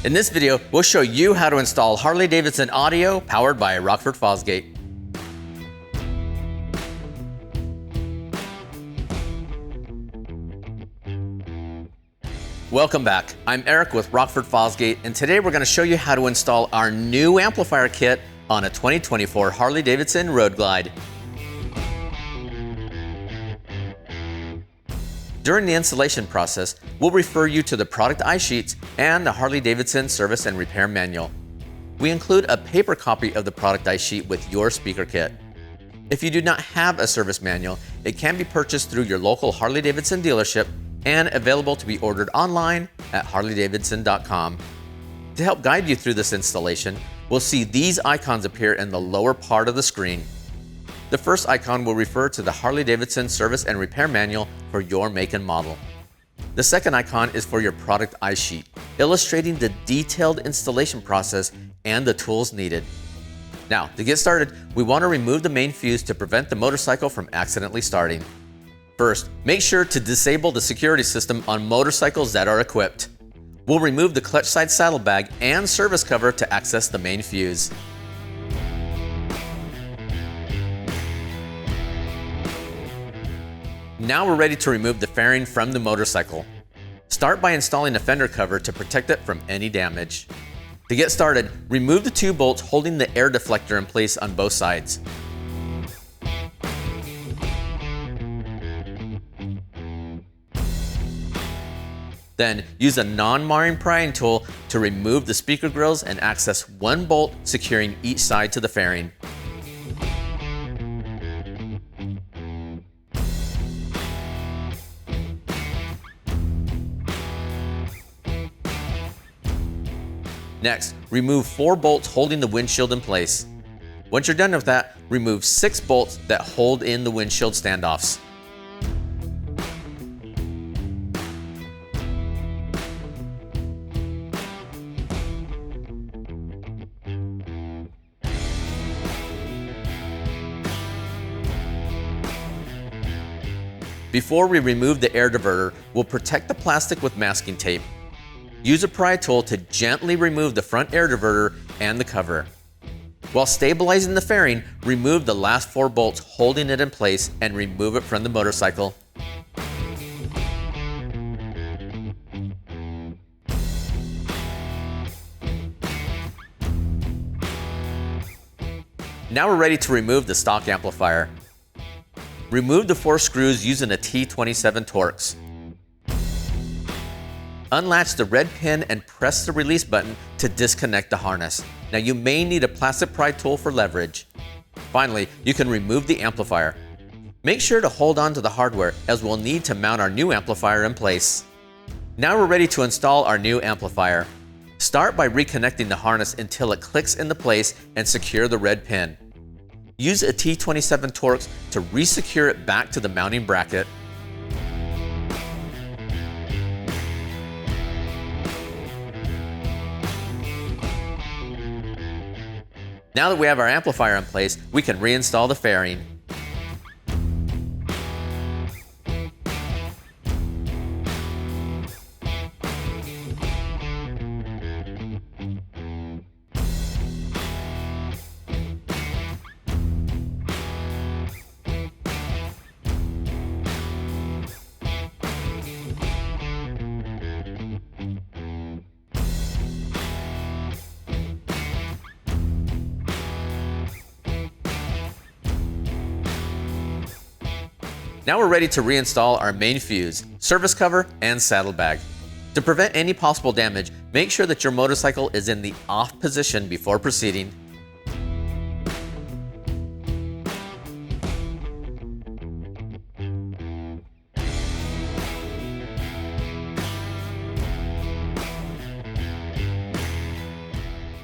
In this video, we'll show you how to install Harley-Davidson audio powered by Rockford Fosgate. Welcome back. I'm Eric with Rockford Fosgate, and today we're going to show you how to install our new amplifier kit on a 2024 Harley-Davidson Road Glide. During the installation process, we'll refer you to the product iSheets and the Harley-Davidson Service and Repair Manual. We include a paper copy of the product iSheet with your speaker kit. If you do not have a service manual, it can be purchased through your local Harley-Davidson dealership and available to be ordered online at harleydavidson.com. To help guide you through this installation, we'll see these icons appear in the lower part of the screen. The first icon will refer to the Harley-Davidson Service and Repair Manual for your make and model. The second icon is for your product iSheet, illustrating the detailed installation process and the tools needed. Now, to get started, we want to remove the main fuse to prevent the motorcycle from accidentally starting. First, make sure to disable the security system on motorcycles that are equipped. We'll remove the clutch side saddlebag and service cover to access the main fuse. Now we're ready to remove the fairing from the motorcycle. Start by installing a fender cover to protect it from any damage. To get started, remove the two bolts holding the air deflector in place on both sides. Then, use a non-marring prying tool to remove the speaker grills and access one bolt securing each side to the fairing. Next, remove 4 bolts holding the windshield in place. Once you're done with that, remove 6 bolts that hold in the windshield standoffs. Before we remove the air diverter, we'll protect the plastic with masking tape. Use a pry tool to gently remove the front air diverter and the cover. While stabilizing the fairing, remove the last 4 bolts holding it in place and remove it from the motorcycle. Now we're ready to remove the stock amplifier. Remove the 4 screws using a T27 Torx. Unlatch the red pin and press the release button to disconnect the harness. Now you may need a plastic pry tool for leverage. Finally, you can remove the amplifier. Make sure to hold on to the hardware as we'll need to mount our new amplifier in place. Now we're ready to install our new amplifier. Start by reconnecting the harness until it clicks into place and secure the red pin. Use a T27 Torx to re-secure it back to the mounting bracket. Now that we have our amplifier in place, we can reinstall the fairing. Now we're ready to reinstall our main fuse, service cover, and saddlebag. To prevent any possible damage, make sure that your motorcycle is in the off position before proceeding.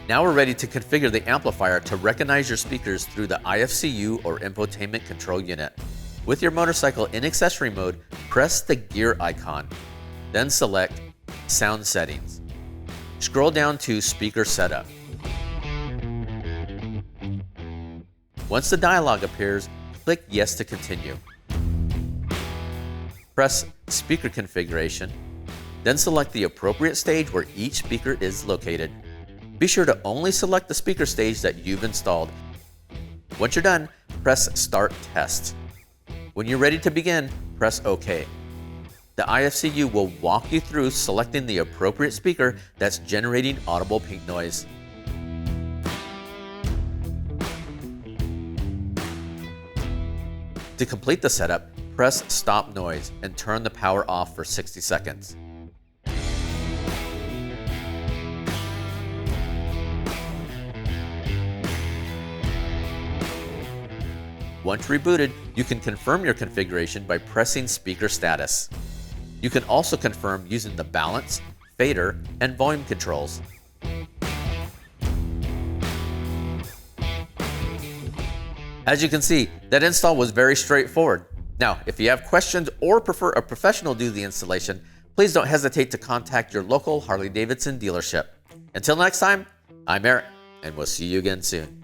Now we're ready to configure the amplifier to recognize your speakers through the IFCU or infotainment control unit. With your motorcycle in accessory mode, press the gear icon, then select Sound Settings. Scroll down to Speaker Setup. Once the dialog appears, click Yes to continue. Press Speaker Configuration, Then select the appropriate stage where each speaker is located. Be sure to only select the speaker stage that you've installed. Once you're done, press Start Test. When you're ready to begin, press OK. The IFCU will walk you through selecting the appropriate speaker that's generating audible pink noise. To complete the setup, press Stop Noise and turn the power off for 60 seconds. Once rebooted, you can confirm your configuration by pressing Speaker Status. You can also confirm using the balance, fader, and volume controls. As you can see, that install was very straightforward. Now, if you have questions or prefer a professional do the installation, please don't hesitate to contact your local Harley-Davidson dealership. Until next time, I'm Eric, and we'll see you again soon.